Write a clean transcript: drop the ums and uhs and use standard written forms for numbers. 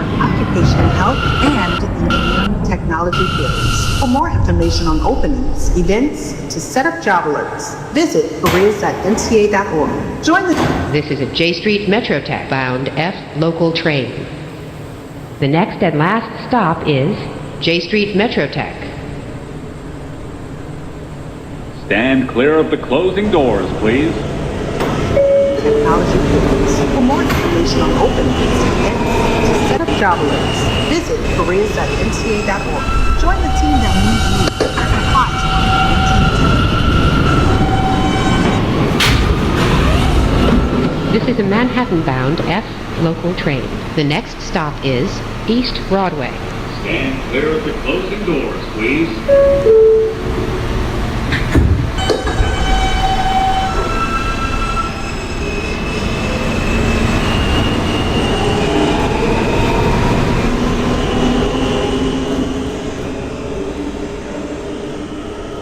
for occupational health and engineering technology fields. For more information on openings, events, to set up job alerts, visit careers.mta.org. Join the... This is a J Street MetroTech bound F local train. The next and last stop is J Street MetroTech. Stand clear of the closing doors, please. Technology fields. For more information on openings, events, to set up job alerts, visit careers.mta.org. Join the team that moves you and apply to This is a Manhattan-bound F local train. The next stop is East Broadway. Stand clear of the closing doors, please.